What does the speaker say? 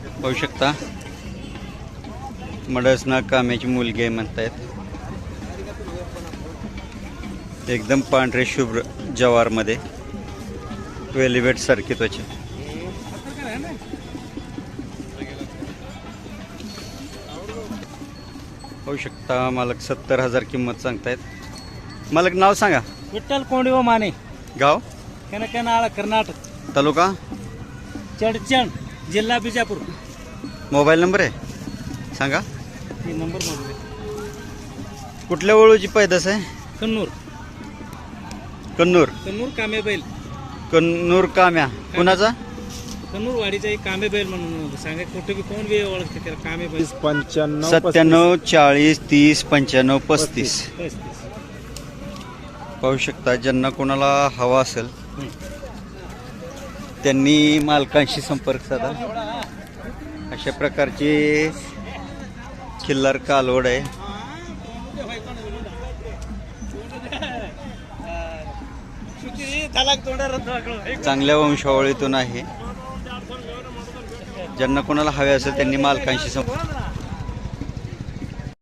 पाहू शकता मडसना काम्याची मुलगी आहे म्हणतायत. एकदम पांढरे शुभ्र जवारमध्ये वेलिवेट सारखी त्वचा. पाहू शकता मालक 70,000 किंमत सांगतायत. मालक नाव सांगा. विठ्ठल कोंडिओ माने, गाव कनकनाळ, कर्नाटक, तालुका चडचण, जिल्हा बिजापूर. मोबाईल नंबर आहे सांगा. हे नंबर मोबाईल. कुठल्या वळूची पैदास आहे? कन्नूर. कन्नूर. कन्नूर कामे बैल. कन्नूर काम्या कुणाचा? कन्नूर वाडीचा एक कामे बैल म्हणून सांगा. कुठे बी कोण बी ओळखते त्याला कामे बैल. 95 97 40 30 95 35. 35. पाहू शकता ज्यांना कोणाला हवा असेल त्यांनी मालकांशी संपर्क साधा. अशा प्रकारची खिल्लार कालवड आहे. चांगल्या वंशावळीतून आहे. ज्यांना कोणाला हवे असेल त्यांनी मालकांशी संपर्क